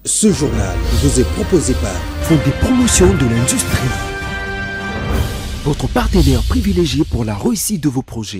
Ce journal vous est proposé par Fonds des promotions de l'industrie, votre partenaire privilégié pour la réussite de vos projets.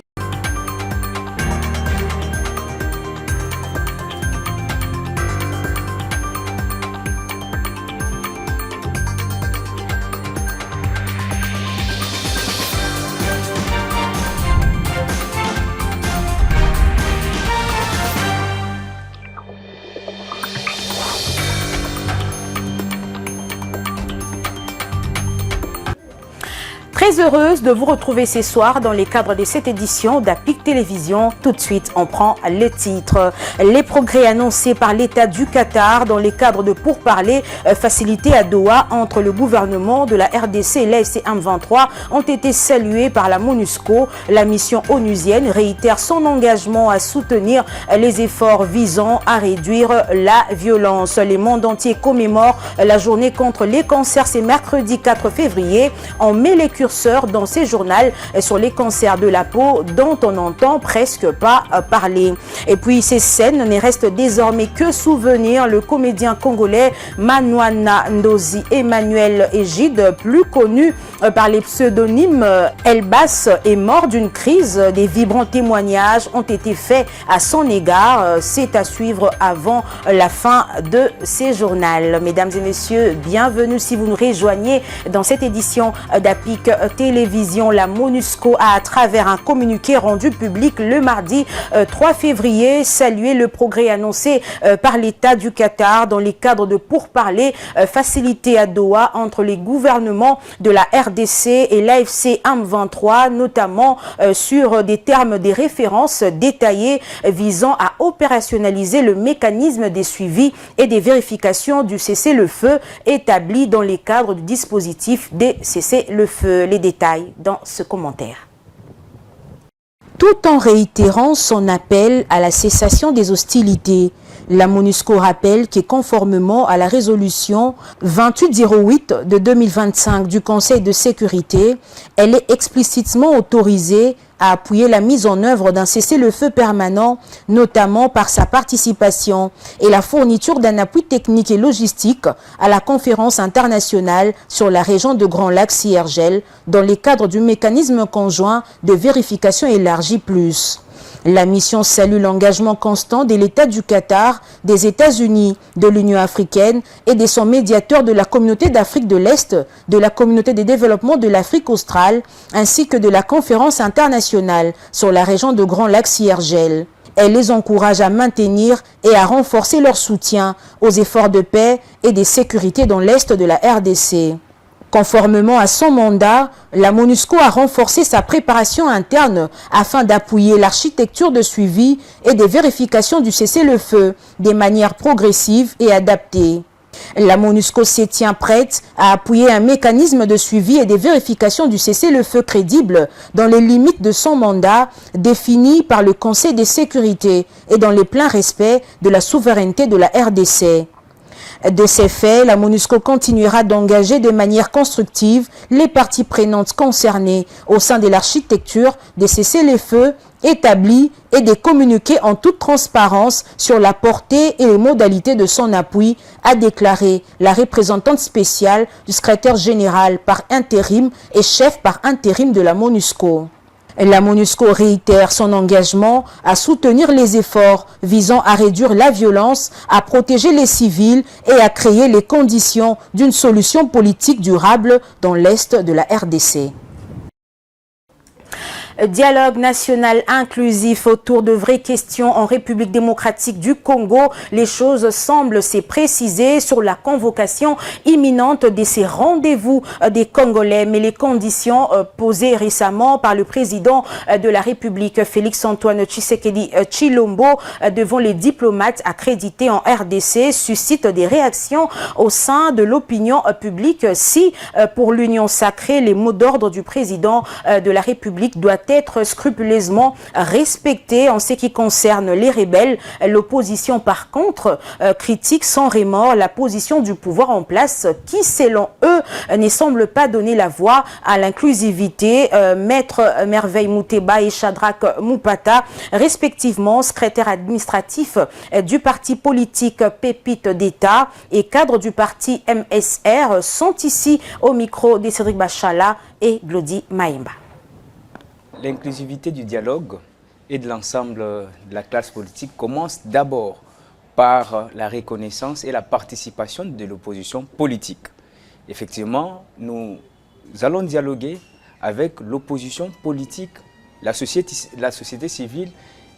Très heureuse de vous retrouver ce soir dans les cadres de cette édition d'APIC Télévision. Tout de suite, on prend les titres. Les progrès annoncés par l'État du Qatar dans les cadres de pourparlers facilités à Doha entre le gouvernement de la RDC et l'AFC M23 ont été salués par la MONUSCO. La mission onusienne réitère son engagement à soutenir les efforts visant à réduire la violence. Le monde entier commémore la journée contre les cancers. C'est mercredi 4 février. On met les curseurs dans ces journaux sur les cancers de la peau dont on n'entend presque pas parler. Et puis ces scènes ne restent désormais que souvenirs. Le comédien congolais Manuana Ndozi Emmanuel Égide, plus connu par les pseudonymes Elbas, est mort d'une crise. Des vibrants témoignages ont été faits à son égard. C'est à suivre avant la fin de ces journaux. Mesdames et messieurs, bienvenue si vous nous rejoignez dans cette édition d'APIC Télévision. La MONUSCO a, à travers un communiqué rendu public le mardi 3 février, salué le progrès annoncé par l'État du Qatar dans les cadres de pourparlers facilités à Doha entre les gouvernements de la RDC et l'AFC M23, notamment sur des termes des références détaillés visant à opérationnaliser le mécanisme des suivis et des vérifications du cessez-le-feu établi dans les cadres du dispositif des cessez-le-feu. Les détails dans ce commentaire. Tout en réitérant son appel à la cessation des hostilités, la MONUSCO rappelle que conformément à la résolution 2808 de 2025 du Conseil de sécurité, elle est explicitement autorisée à appuyer la mise en œuvre d'un cessez-le-feu permanent, notamment par sa participation et la fourniture d'un appui technique et logistique à la conférence internationale sur la région de Grand Lac CIRGL dans le cadre du mécanisme conjoint de vérification élargie plus. La mission salue l'engagement constant de l'État du Qatar, des États-Unis, de l'Union africaine et de son médiateur de la communauté d'Afrique de l'Est, de la communauté de développement de l'Afrique australe, ainsi que de la conférence internationale sur la région de Grand Lac CIRGL. Elle les encourage à maintenir et à renforcer leur soutien aux efforts de paix et de sécurité dans l'Est de la RDC. Conformément à son mandat, la MONUSCO a renforcé sa préparation interne afin d'appuyer l'architecture de suivi et de vérification du cessez-le-feu de manière progressive et adaptée. La MONUSCO se tient prête à appuyer un mécanisme de suivi et de vérification du cessez-le-feu crédible dans les limites de son mandat définies par le Conseil de sécurité et dans le plein respect de la souveraineté de la RDC. De ces faits, la MONUSCO continuera d'engager de manière constructive les parties prenantes concernées au sein de l'architecture des cessez-le-feu établis et de communiquer en toute transparence sur la portée et les modalités de son appui, a déclaré la représentante spéciale du secrétaire général par intérim et chef par intérim de la MONUSCO. La MONUSCO réitère son engagement à soutenir les efforts visant à réduire la violence, à protéger les civils et à créer les conditions d'une solution politique durable dans l'Est de la RDC. Dialogue national inclusif autour de vraies questions en République démocratique du Congo. Les choses semblent se préciser sur la convocation imminente de ces rendez-vous des Congolais. Mais les conditions posées récemment par le président de la République, Félix-Antoine Tshisekedi Tshilombo, devant les diplomates accrédités en RDC, suscitent des réactions au sein de l'opinion publique. Si, pour l'Union sacrée, les mots d'ordre du président de la République doivent être scrupuleusement respectée en ce qui concerne les rebelles. L'opposition, par contre, critique sans remords la position du pouvoir en place qui, selon eux, ne semble pas donner la voie à l'inclusivité. Maître Merveille Mouteba et Shadrach Moupata, respectivement secrétaire administratif du parti politique Pépite d'État et cadre du parti MSR, sont ici au micro de Cédric Bachala et Glody Maïmba. L'inclusivité du dialogue et de l'ensemble de la classe politique commence d'abord par la reconnaissance et la participation de l'opposition politique. Effectivement, nous allons dialoguer avec l'opposition politique, la société civile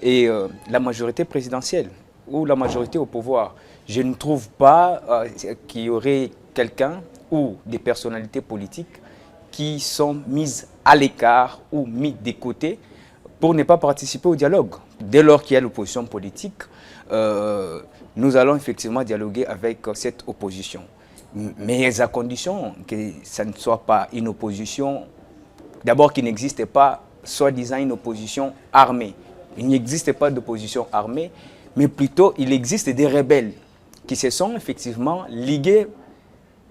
et la majorité présidentielle ou la majorité au pouvoir. Je ne trouve pas qu'il y aurait quelqu'un ou des personnalités politiques qui sont mises à l'écart ou mises de côté pour ne pas participer au dialogue. Dès lors qu'il y a l'opposition politique, nous allons effectivement dialoguer avec cette opposition. Mais à condition que ça ne soit pas une opposition, d'abord qu'il n'existe pas, soi-disant, une opposition armée. Il n'existe pas d'opposition armée, mais plutôt il existe des rebelles qui se sont effectivement ligués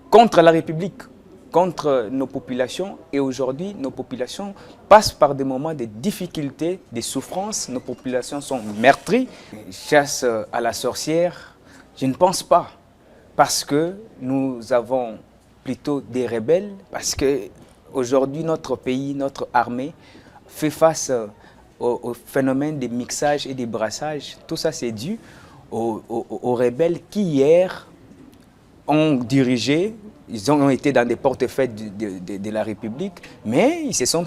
contre la République, contre nos populations. Et aujourd'hui, nos populations passent par des moments de difficultés, de souffrances. Nos populations sont meurtries. Chasse à la sorcière, je ne pense pas. Parce que nous avons plutôt des rebelles, parce qu'aujourd'hui, notre pays, notre armée fait face au phénomène des mixages et des brassages. Tout ça, c'est dû aux rebelles qui, hier, ont dirigé, ils ont été dans des portefeuilles de la République, mais ils se sont,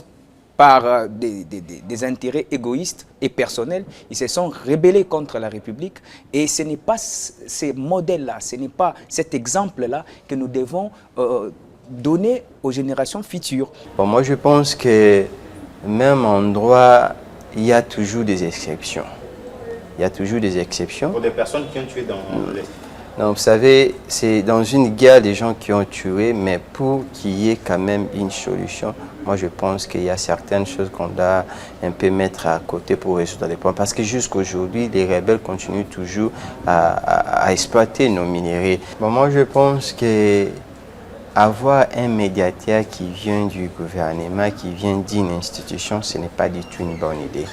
par des intérêts égoïstes et personnels, ils se sont rebellés contre la République. Et ce n'est pas ces modèles-là, ce n'est pas cet exemple-là que nous devons donner aux générations futures. Bon, moi, je pense que même en droit, il y a toujours des exceptions. Il y a toujours des exceptions. Pour des personnes qui ont tué dans l'Est. Non, vous savez, c'est dans une guerre des gens qui ont tué, mais pour qu'il y ait quand même une solution, moi je pense qu'il y a certaines choses qu'on doit un peu mettre à côté pour résoudre les problèmes. Parce que jusqu'à aujourd'hui, les rebelles continuent toujours à exploiter nos minéraux. Bon, moi je pense que avoir un médiateur qui vient du gouvernement, qui vient d'une institution, ce n'est pas du tout une bonne idée.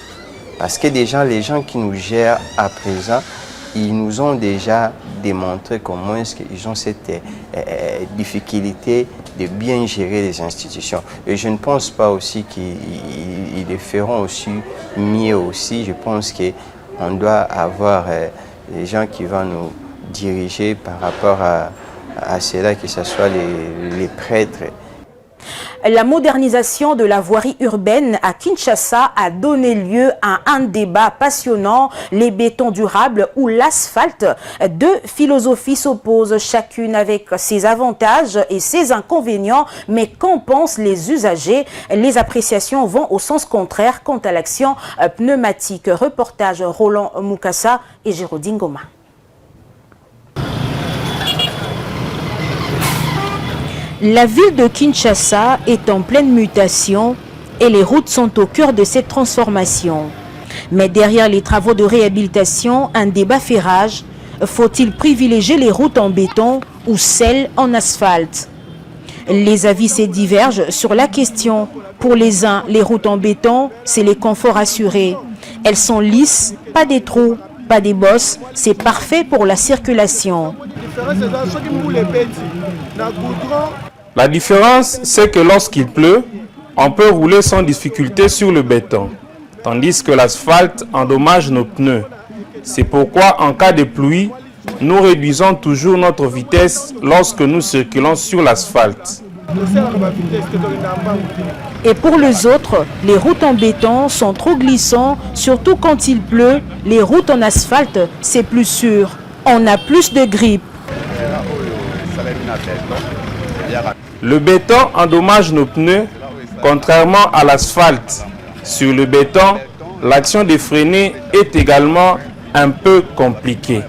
Parce que déjà, les gens qui nous gèrent à présent, ils nous ont déjà démontré comment est-ce qu'ils ont cette difficulté de bien gérer les institutions. Et je ne pense pas aussi qu'ils le feront aussi mieux aussi. Je pense qu'on doit avoir des gens qui vont nous diriger par rapport à cela, que ce soit les prêtres. La modernisation de la voirie urbaine à Kinshasa a donné lieu à un débat passionnant, les bétons durables ou l'asphalte. Deux philosophies s'opposent, chacune avec ses avantages et ses inconvénients, mais qu'en pensent les usagers? Les appréciations vont au sens contraire quant à l'action pneumatique. Reportage Roland Mukasa et Géraldine Goma. La ville de Kinshasa est en pleine mutation et les routes sont au cœur de cette transformation. Mais derrière les travaux de réhabilitation, un débat fait rage. Faut-il privilégier les routes en béton ou celles en asphalte? Les avis se divergent sur la question. Pour les uns, les routes en béton, c'est les conforts assurés. Elles sont lisses, pas des trous, pas des bosses, c'est parfait pour la circulation. La différence, c'est que lorsqu'il pleut, on peut rouler sans difficulté sur le béton, tandis que l'asphalte endommage nos pneus. C'est pourquoi, en cas de pluie, nous réduisons toujours notre vitesse lorsque nous circulons sur l'asphalte. Et pour les autres, les routes en béton sont trop glissantes, surtout quand il pleut. Les routes en asphalte, c'est plus sûr. On a plus de grippe. Le béton endommage nos pneus, contrairement à l'asphalte. Sur le béton, l'action de freiner est également un peu compliquée.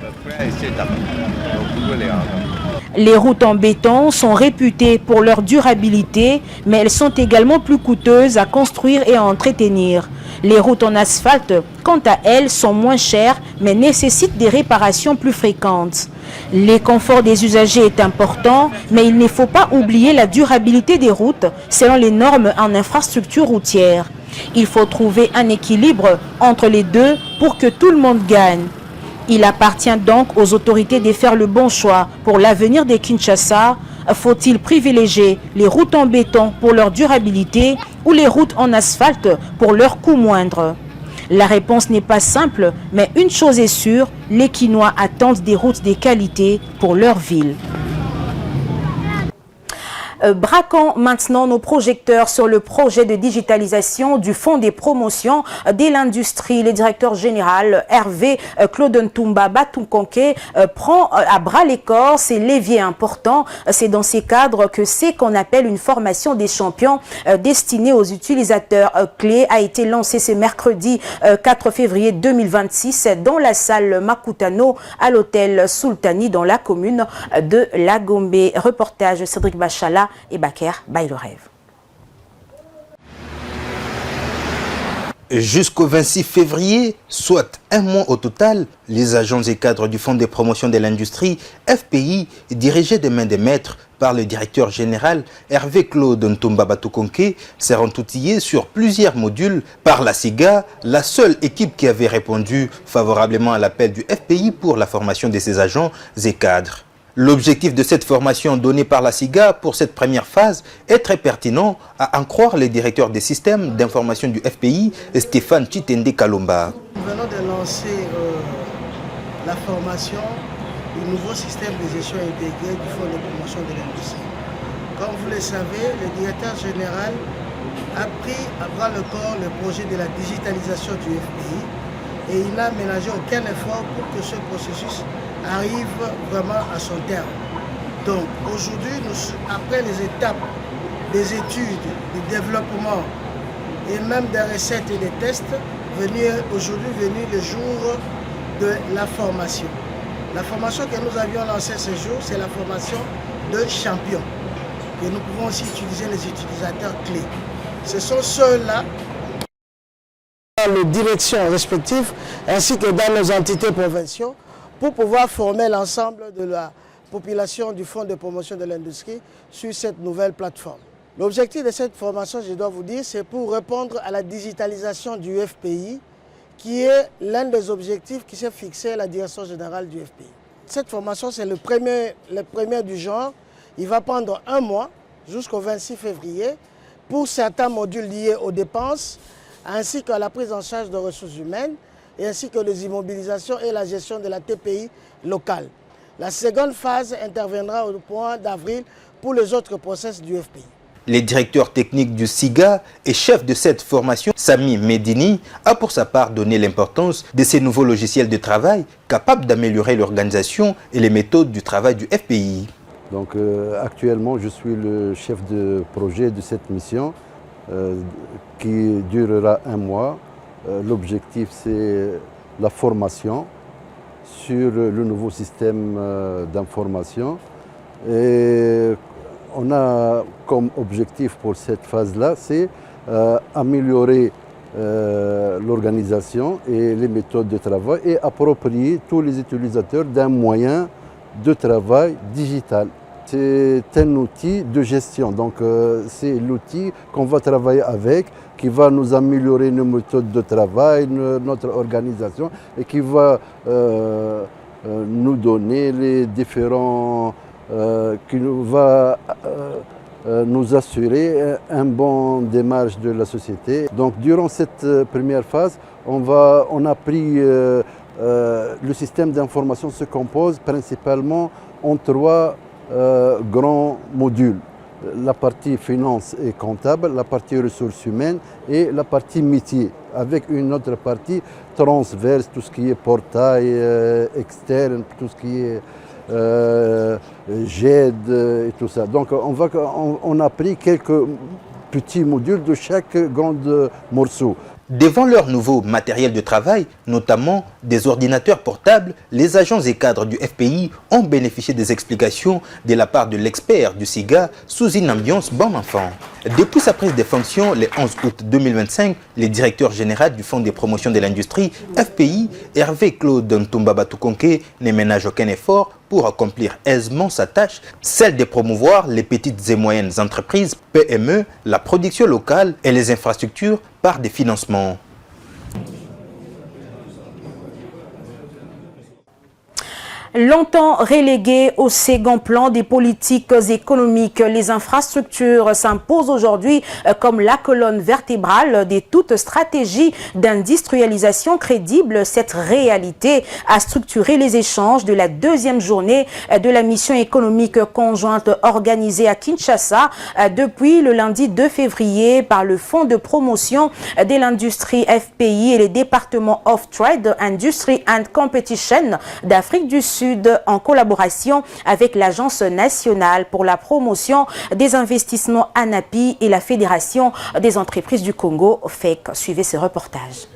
Les routes en béton sont réputées pour leur durabilité, mais elles sont également plus coûteuses à construire et à entretenir. Les routes en asphalte, quant à elles, sont moins chères, mais nécessitent des réparations plus fréquentes. Les conforts des usagers est important, mais il ne faut pas oublier la durabilité des routes selon les normes en infrastructure routière. Il faut trouver un équilibre entre les deux pour que tout le monde gagne. Il appartient donc aux autorités de faire le bon choix pour l'avenir des Kinshasa. Faut-il privilégier les routes en béton pour leur durabilité ou les routes en asphalte pour leur coût moindre? La réponse n'est pas simple, mais une chose est sûre, les Kinois attendent des routes de qualité pour leur ville. Braquons maintenant nos projecteurs sur le projet de digitalisation du Fonds des promotions de l'industrie. Le directeur général Hervé Claude Ntumba Batukonke prend à bras les corps ces leviers importants. C'est dans ces cadres que ce qu'on appelle une formation des champions destinée aux utilisateurs clés a été lancée ce mercredi 4 février 2026 dans la salle Makutano à l'hôtel Sultani dans la commune de Lagombe. Reportage Cédric Bachala et Baker by le rêve. Jusqu'au 26 février, soit un mois au total, les agents et cadres du Fonds de promotion de l'industrie, FPI, dirigés des mains des maîtres par le directeur général Hervé Claude Ntumba Batukonke, seront outillés sur plusieurs modules par la SIGA, la seule équipe qui avait répondu favorablement à l'appel du FPI pour la formation de ses agents et cadres. L'objectif de cette formation donnée par la SIGA pour cette première phase est très pertinent, à en croire le directeur des systèmes d'information du FPI, Stéphane Chitende Kalomba. Nous venons de lancer la formation du nouveau système de gestion intégré du Fonds de promotion de l'industrie. Comme vous le savez, le directeur général a pris à bras le corps le projet de la digitalisation du FPI et il n'a ménagé aucun effort pour que ce processus arrive vraiment à son terme. Donc aujourd'hui, après les étapes des études, du développement et même des recettes et des tests, aujourd'hui venu le jour de la formation. La formation que nous avions lancée ce jour, c'est la formation de champions. Et nous pouvons aussi utiliser les utilisateurs clés. Ce sont ceux-là dans les directions respectives ainsi que dans nos entités provinciales pour pouvoir former l'ensemble de la population du Fonds de promotion de l'industrie sur cette nouvelle plateforme. L'objectif de cette formation, je dois vous dire, c'est pour répondre à la digitalisation du FPI, qui est l'un des objectifs qui s'est fixé à la direction générale du FPI. Cette formation, c'est le premier du genre. Il va prendre un mois jusqu'au 26 février pour certains modules liés aux dépenses, ainsi qu'à la prise en charge de ressources humaines, et ainsi que les immobilisations et la gestion de la TPI locale. La seconde phase interviendra au mois d'avril pour les autres process du FPI. Le directeur technique du SIGA et chef de cette formation, Sami Medini, a pour sa part donné l'importance de ces nouveaux logiciels de travail capables d'améliorer l'organisation et les méthodes du travail du FPI. Donc actuellement, je suis le chef de projet de cette mission qui durera un mois. L'objectif, c'est la formation sur le nouveau système d'information. Et on a comme objectif pour cette phase-là, c'est améliorer l'organisation et les méthodes de travail et approprier tous les utilisateurs d'un moyen de travail digital. C'est un outil de gestion, donc c'est l'outil qu'on va travailler avec, qui va nous améliorer nos méthodes de travail, notre organisation et qui va nous donner les différents, qui va nous assurer un bon démarche de la société. Donc durant cette première phase, on a pris le système d'information se compose principalement en trois grands modules. La partie finance et comptable, la partie ressources humaines et la partie métier, avec une autre partie transverse, tout ce qui est portail externe, tout ce qui est GED et tout ça. Donc on a pris quelques petits modules de chaque grand morceau. Devant leur nouveau matériel de travail, notamment des ordinateurs portables, les agents et cadres du FPI ont bénéficié des explications de la part de l'expert du SIGA sous une ambiance bon enfant. Depuis sa prise de fonctions le 11 août 2025, le directeur général du Fonds de promotion de l'industrie, FPI, Hervé Claude Ntumba Batukonke, ne ménage aucun effort pour accomplir aisément sa tâche, celle de promouvoir les petites et moyennes entreprises, PME, la production locale et les infrastructures par des financements. Longtemps reléguées au second plan des politiques économiques, les infrastructures s'imposent aujourd'hui comme la colonne vertébrale de toute stratégie d'industrialisation crédible. Cette réalité a structuré les échanges de la deuxième journée de la mission économique conjointe organisée à Kinshasa depuis le lundi 2 février par le Fonds de promotion de l'industrie FPI et les départements of Trade, Industry and Competition d'Afrique du Sud, en collaboration avec l'Agence nationale pour la promotion des investissements ANAPI et la Fédération des entreprises du Congo, FEC. Suivez ce reportage.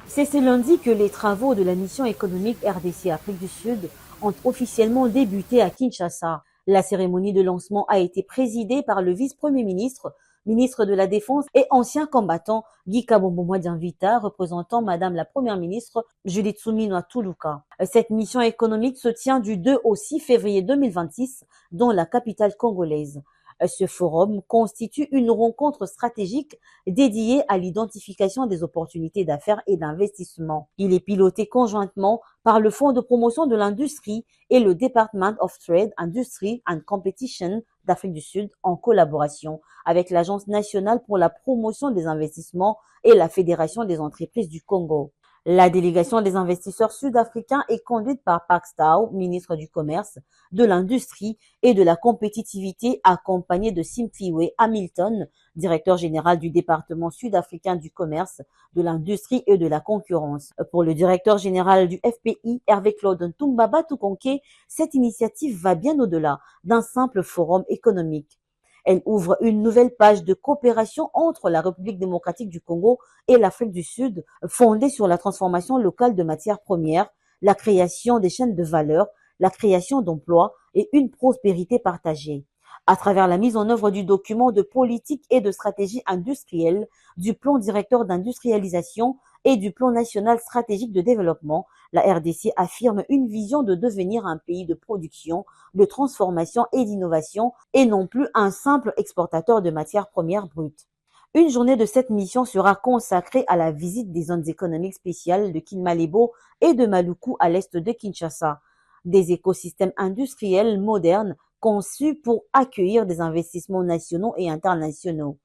C'est ce lundi que les travaux de la mission économique RDC Afrique du Sud ont officiellement débuté à Kinshasa. La cérémonie de lancement a été présidée par le vice-premier ministre, ministre de la Défense et ancien combattant Guy Kabombo Mwadianvita, représentant Madame la Première ministre Judith Suminwa Tuluka. Cette mission économique se tient du 2 au 6 février 2026 dans la capitale congolaise. Ce forum constitue une rencontre stratégique dédiée à l'identification des opportunités d'affaires et d'investissement. Il est piloté conjointement par le Fonds de promotion de l'industrie et le Department of Trade, Industry and Competition d'Afrique du Sud en collaboration avec l'Agence nationale pour la promotion des investissements et la Fédération des entreprises du Congo. La délégation des investisseurs sud-africains est conduite par Park Stau, ministre du Commerce, de l'Industrie et de la Compétitivité, accompagné de Simfiwe Hamilton, directeur général du département sud-africain du Commerce, de l'Industrie et de la Concurrence. Pour le directeur général du FPI, Hervé Claude Ntumba Batukonke, cette initiative va bien au-delà d'un simple forum économique. Elle ouvre une nouvelle page de coopération entre la République démocratique du Congo et l'Afrique du Sud, fondée sur la transformation locale de matières premières, la création des chaînes de valeur, la création d'emplois et une prospérité partagée. À travers la mise en œuvre du document de politique et de stratégie industrielle, du plan directeur d'industrialisation et du plan national stratégique de développement, la RDC affirme une vision de devenir un pays de production, de transformation et d'innovation et non plus un simple exportateur de matières premières brutes. Une journée de cette mission sera consacrée à la visite des zones économiques spéciales de Kinmalebo et de Maluku à l'est de Kinshasa, des écosystèmes industriels modernes conçus pour accueillir des investissements nationaux et internationaux.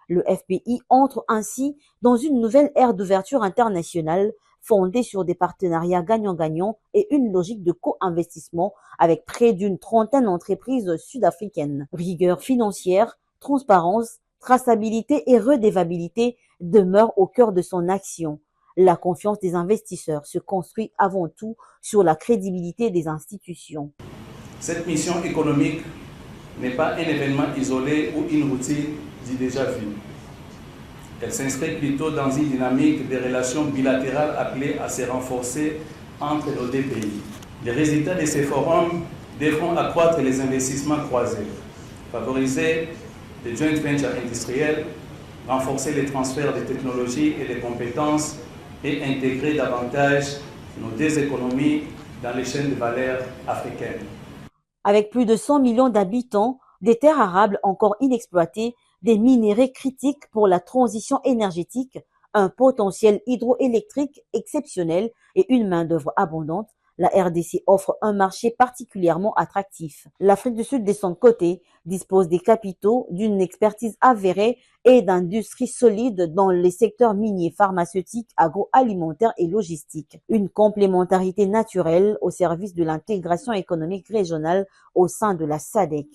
Le FPI entre ainsi dans une nouvelle ère d'ouverture internationale fondée sur des partenariats gagnant-gagnant et une logique de co-investissement avec près d'une trentaine d'entreprises sud-africaines. Rigueur financière, transparence, traçabilité et redevabilité demeurent au cœur de son action. La confiance des investisseurs se construit avant tout sur la crédibilité des institutions. Cette mission économique n'est pas un événement isolé ou une routine du déjà vu. Elle s'inscrit plutôt dans une dynamique de relations bilatérales appelées à se renforcer entre nos deux pays. Les résultats de ces forums devront accroître les investissements croisés, favoriser les joint ventures industriels, renforcer les transferts de technologies et de compétences et intégrer davantage nos deux économies dans les chaînes de valeur africaines. Avec plus de 100 millions d'habitants, des terres arables encore inexploitées, des minéraux critiques pour la transition énergétique, un potentiel hydroélectrique exceptionnel et une main-d'œuvre abondante, la RDC offre un marché particulièrement attractif. L'Afrique du Sud, de son côté, dispose des capitaux, d'une expertise avérée et d'industries solides dans les secteurs miniers, pharmaceutiques, agroalimentaires et logistiques. Une complémentarité naturelle au service de l'intégration économique régionale au sein de la SADC.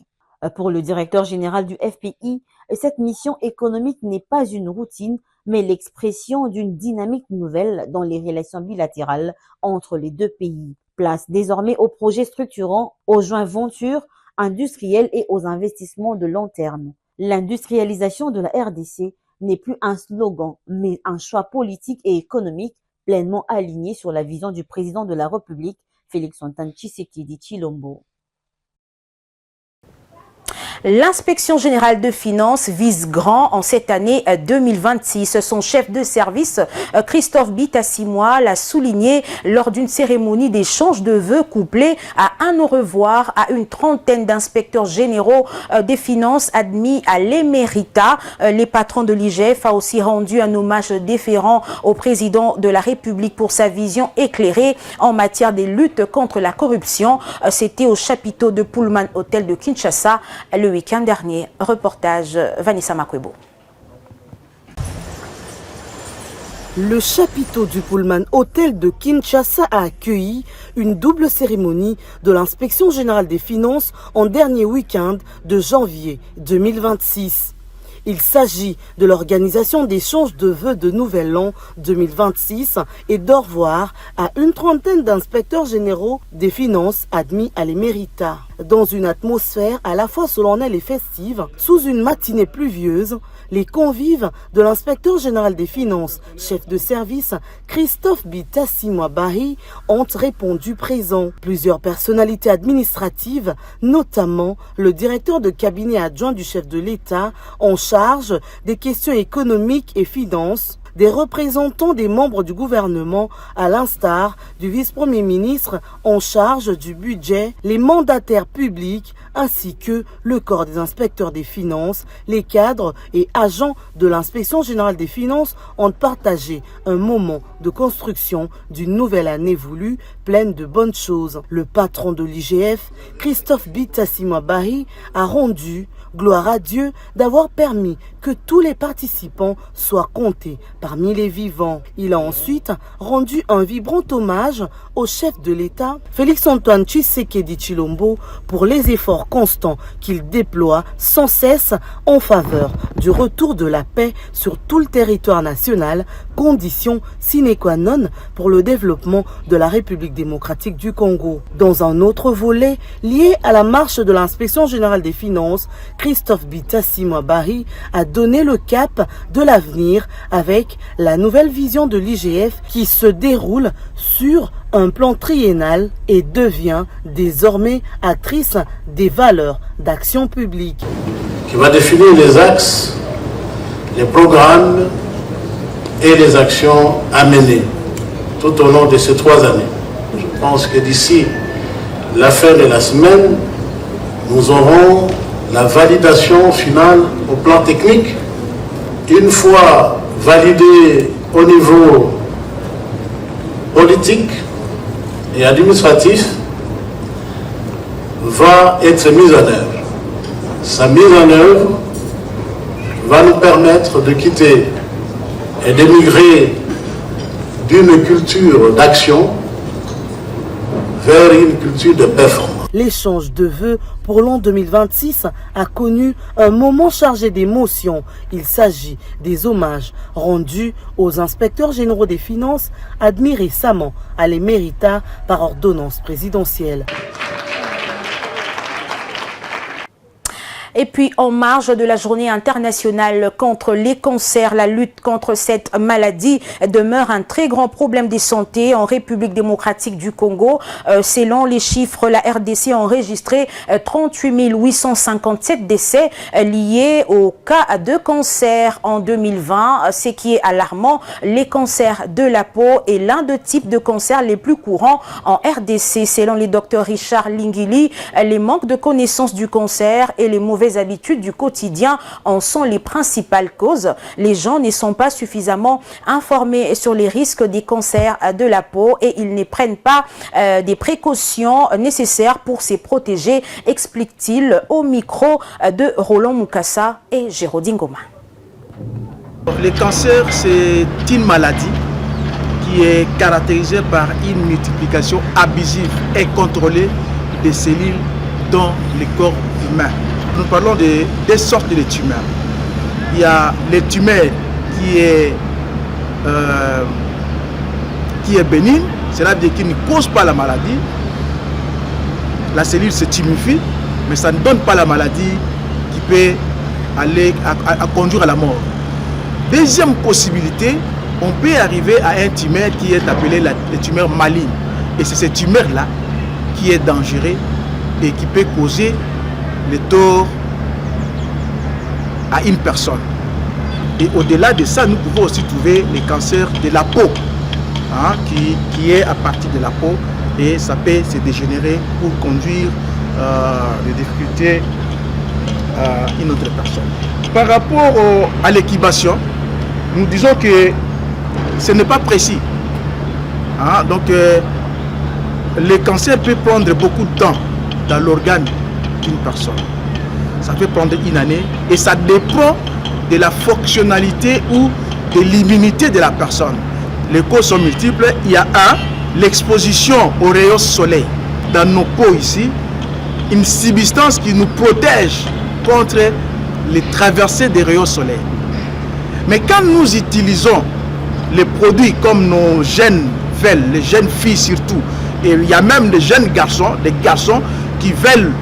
Pour le directeur général du FPI, cette mission économique n'est pas une routine, mais l'expression d'une dynamique nouvelle dans les relations bilatérales entre les deux pays. Place désormais aux projets structurants, aux joint ventures industrielles et aux investissements de long terme. L'industrialisation de la RDC n'est plus un slogan, mais un choix politique et économique pleinement aligné sur la vision du président de la République, Félix-Antoine Tshisekedi Tshilombo. L'inspection générale de finances vise grand en cette année 2026. Son chef de service, Christophe Bitassimwa, l'a souligné lors d'une cérémonie d'échange de vœux couplée à un au revoir à une trentaine d'inspecteurs généraux des finances admis à l'éméritat. Les patrons de l'IGF a aussi rendu un hommage déférent au président de la République pour sa vision éclairée en matière de lutte contre la corruption. C'était au chapiteau de Pullman Hotel de Kinshasa le week-end dernier. Reportage Vanessa Makwebo. Le chapiteau du Pullman Hotel de Kinshasa a accueilli une double cérémonie de l'inspection générale des finances en dernier week-end de janvier 2026. Il s'agit de l'organisation d'échanges de vœux de Nouvel An 2026 et d'au revoir à une trentaine d'inspecteurs généraux des finances admis à l'éméritat. Dans une atmosphère à la fois solennelle et festive, sous une matinée pluvieuse, les convives de l'inspecteur général des finances, chef de service, Christophe Bitassimwa Bahi, ont répondu présent. Plusieurs personnalités administratives, notamment le directeur de cabinet adjoint du chef de l'État, en charge des questions économiques et finances, des représentants des membres du gouvernement, à l'instar du vice-premier ministre en charge du budget, les mandataires publics, ainsi que le corps des inspecteurs des finances, les cadres et agents de l'inspection générale des finances ont partagé un moment de construction d'une nouvelle année voulue pleine de bonnes choses. Le patron de l'IGF, Christophe Bitassimwa Bahi, a rendu gloire à Dieu d'avoir permis que tous les participants soient comptés parmi les vivants. Il a ensuite rendu un vibrant hommage au chef de l'État, Félix-Antoine Tshisekedi Tshilombo, pour les efforts constants qu'il déploie sans cesse en faveur du retour de la paix sur tout le territoire national, condition sine qua non pour le développement de la République démocratique du Congo. Dans un autre volet lié à la marche de l'inspection générale des finances, Christophe Bitassimwa Bahi a donné le cap de l'avenir avec la nouvelle vision de l'IGF qui se déroule sur un plan triennal et devient désormais actrice des valeurs d'action publique. Qui va définir les axes, les programmes et les actions à mener tout au long de ces 3 années. Je pense que d'ici la fin de la semaine, nous aurons la validation finale au plan technique. Une fois validé au niveau politique et administratif, va être mise en œuvre. Sa mise en œuvre va nous permettre de quitter et d'émigrer d'une culture d'action vers une culture de performance. L'échange de vœux pour l'an 2026 a connu un moment chargé d'émotions. Il s'agit des hommages rendus aux inspecteurs généraux des finances admis récemment à l'éméritat par ordonnance présidentielle. Et puis, en marge de la journée internationale contre les cancers, la lutte contre cette maladie demeure un très grand problème de santé en République démocratique du Congo. Selon les chiffres, la RDC a enregistré 38 857 décès liés au cas de cancer en 2020. Ce qui est alarmant, les cancers de la peau est l'un des types de cancers les plus courants en RDC. Selon le docteur Richard Lingili, les manques de connaissance du cancer et les mauvaises habitudes du quotidien en sont les principales causes. Les gens ne sont pas suffisamment informés sur les risques des cancers de la peau et ils ne prennent pas des précautions nécessaires pour se protéger, explique-t-il au micro de Roland Mukasa et Géraldine Goma. Le cancer, c'est une maladie qui est caractérisée par une multiplication abusive et contrôlée des cellules dans le corps humain. Nous parlons de deux sortes de tumeurs. Il y a les tumeurs qui est bénigne, c'est-à-dire qui ne cause pas la maladie. La cellule se tumifie, mais ça ne donne pas la maladie qui peut aller à conduire à la mort. Deuxième possibilité, on peut arriver à un tumeur qui est appelé le tumeur maligne. Et c'est ce tumeur-là qui est dangereux et qui peut causer le tort à une personne. Et au-delà de ça, nous pouvons aussi trouver les cancers de la peau, hein, qui est à partir de la peau, et ça peut se dégénérer pour conduire des difficultés à une autre personne. Par rapport à l'équibation, nous disons que ce n'est pas précis. Hein, donc, le cancer peut prendre beaucoup de temps dans l'organe d'une personne. Ça peut prendre une année et ça dépend de la fonctionnalité ou de l'immunité de la personne. Les causes sont multiples. Il y a l'exposition aux rayons soleil. Dans nos peaux ici, une substance qui nous protège contre les traversées des rayons soleil. Mais quand nous utilisons les produits comme nos jeunes veulent, les jeunes filles surtout, et il y a même des jeunes garçons, qui veulent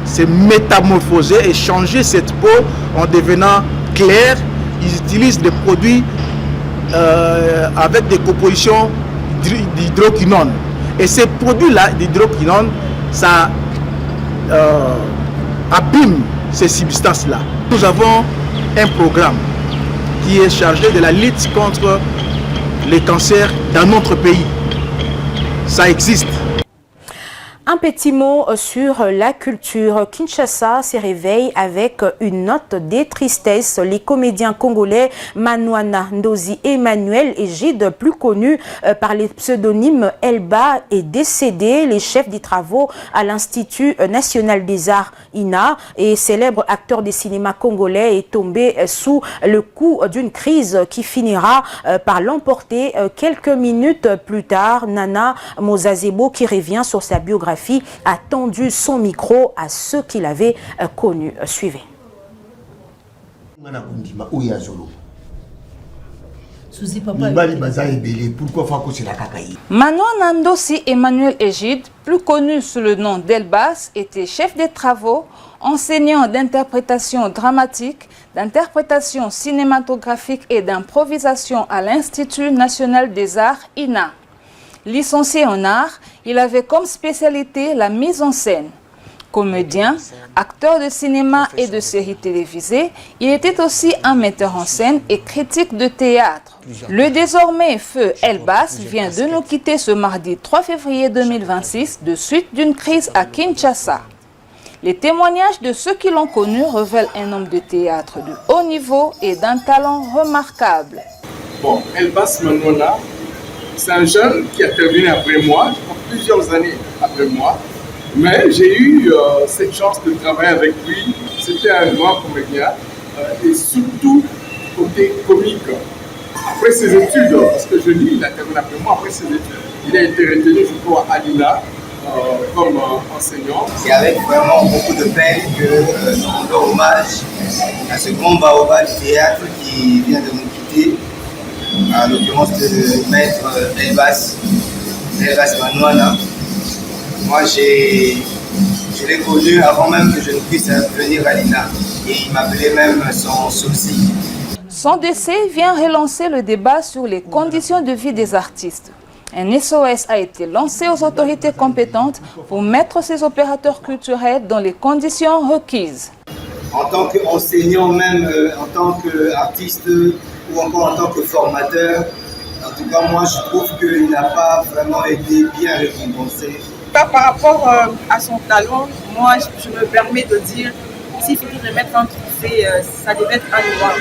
se métamorphoser et changer cette peau en devenant claire, ils utilisent des produits avec des compositions d'hydroquinone. Et ces produits-là, d'hydroquinone, ça abîme ces substances-là. Nous avons un programme qui est chargé de la lutte contre les cancers dans notre pays. Ça existe. Un petit mot sur la culture. Kinshasa se réveille avec une note de tristesse. Les comédiens congolais Manuana Ndozi et Emmanuel Egide, plus connus par les pseudonymes Elba, est décédé. Les chefs des travaux à l'Institut national des arts INA et célèbre acteur de cinéma congolais est tombé sous le coup d'une crise qui finira par l'emporter. Quelques minutes plus tard, Nana Mozazebo, qui revient sur sa biographie, a tendu son micro à ceux qui l'avaient connu. Suivez. Manuana Ndozi Emmanuel Egide, plus connu sous le nom d'Elbas, était chef des travaux, enseignant d'interprétation dramatique, d'interprétation cinématographique et d'improvisation à l'Institut national des arts INA. Licencié en art, il avait comme spécialité la mise en scène. Comédien, acteur de cinéma et de séries télévisées, il était aussi un metteur en scène et critique de théâtre. Le désormais feu Elbas vient de nous quitter ce mardi 3 février 2026 de suite d'une crise à Kinshasa. Les témoignages de ceux qui l'ont connu révèlent un homme de théâtre de haut niveau et d'un talent remarquable. Bon, Elbas Manuana, c'est un jeune qui a terminé après moi, plusieurs années après moi, mais j'ai eu cette chance de travailler avec lui. C'était un grand comédien et surtout côté comique. Après ses études, parce que je dis, il a terminé après moi, après ses études, il a été retenu, je crois, à l'INA comme enseignant. C'est avec vraiment beaucoup de peine que nous rendons hommage à ce grand baobab du théâtre qui vient de nous quitter. En l'occurrence le maître Elbas Manuana. Moi, je l'ai connu avant même que je ne puisse venir à l'INA. Et il m'appelait même son sosie. Son décès vient relancer le débat sur les conditions de vie des artistes. Un SOS a été lancé aux autorités compétentes pour mettre ces opérateurs culturels dans les conditions requises. En tant qu'enseignant, même en tant qu'artiste, ou encore en tant que formateur, en tout cas moi je trouve qu'il n'a pas vraiment été bien récompensé. Par rapport à son talent, moi je me permets de dire, s'il faut remettre un trophée, ça devait être un droit.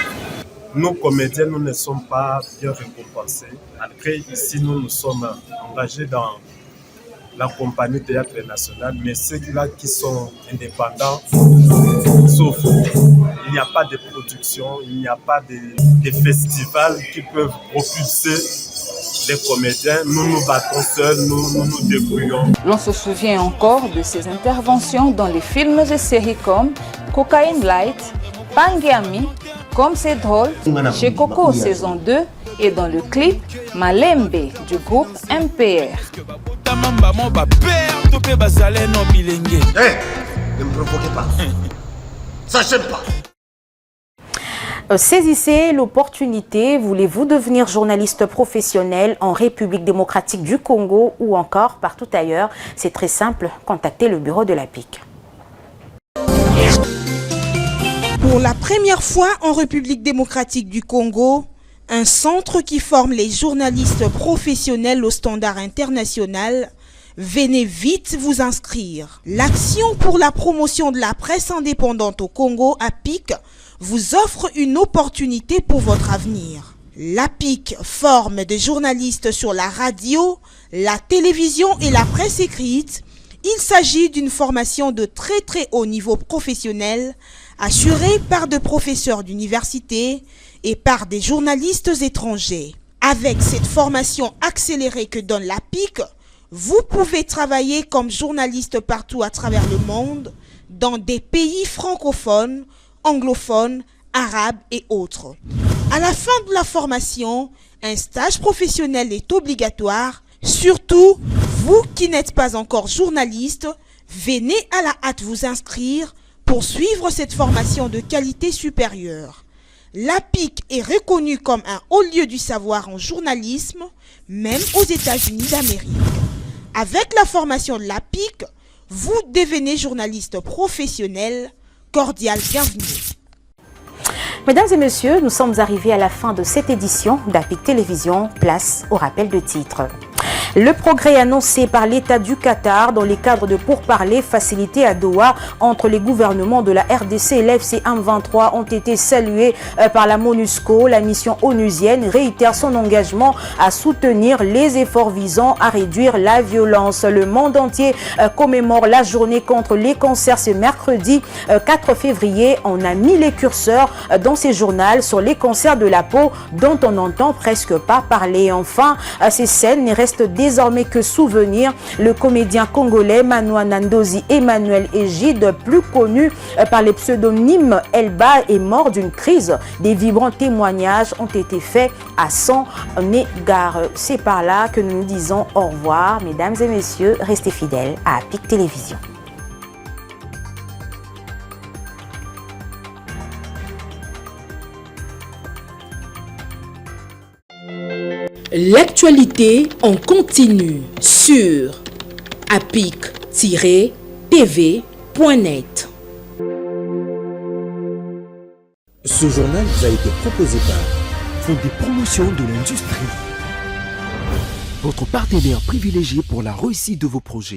Nous comédiens, nous ne sommes pas bien récompensés. Après ici nous sommes engagés dans la compagnie Théâtre National, mais ceux-là qui sont indépendants souffrent. Il n'y a pas de production, il n'y a pas de festivals qui peuvent propulser les comédiens. Nous nous battons seuls, nous nous débrouillons. L'on se souvient encore de ses interventions dans les films et séries comme Cocaine Light, Pangiami, Comme c'est drôle, chez Coco saison 2 et dans le clip Malembe du groupe MPR. Ne me provoquez pas. Ça j'aime pas. Saisissez l'opportunité. Voulez-vous devenir journaliste professionnel en République démocratique du Congo ou encore partout ailleurs? C'est très simple, contactez le bureau de l'APIC. Pour la première fois en République démocratique du Congo, un centre qui forme les journalistes professionnels au standard international. Venez vite vous inscrire. L'Action pour la promotion de la presse indépendante au Congo, APIC, vous offre une opportunité pour votre avenir. L'APIC forme des journalistes sur la radio, la télévision et la presse écrite. Il s'agit d'une formation de très haut niveau professionnel, assurée par des professeurs d'université et par des journalistes étrangers. Avec cette formation accélérée que donne l'APIC, vous pouvez travailler comme journaliste partout à travers le monde, dans des pays francophones, anglophones, arabes et autres. À la fin de la formation, un stage professionnel est obligatoire. Surtout, vous qui n'êtes pas encore journaliste, venez à la hâte vous inscrire pour suivre cette formation de qualité supérieure. L'APIC est reconnu comme un haut lieu du savoir en journalisme, même aux États-Unis d'Amérique. Avec la formation de l'APIC, vous devenez journaliste professionnel. Cordial bienvenue. Mesdames et messieurs, nous sommes arrivés à la fin de cette édition d'APIC Télévision. Place au rappel de titres. Le progrès annoncé par l'État du Qatar dans les cadres de pourparlers facilités à Doha entre les gouvernements de la RDC et l'FC M23 ont été salués par la MONUSCO. La mission onusienne réitère son engagement à soutenir les efforts visant à réduire la violence. Le monde entier commémore la journée contre les cancers ce mercredi 4 février. On a mis les curseurs dans ces journaux sur les cancers de la peau dont on n'entend presque pas parler. Enfin, ces scènes restent désormais que souvenir. Le comédien congolais Manoa Nandozi Emmanuel Égide, plus connu par les pseudonymes Elba, est mort d'une crise. Des vibrants témoignages ont été faits à son égard. C'est par là que nous disons au revoir. Mesdames et messieurs, restez fidèles à APIC Télévision. L'actualité en continu sur apic-tv.net. Ce journal vous a été proposé par Fonds des promotions de l'industrie, votre partenaire privilégié pour la réussite de vos projets.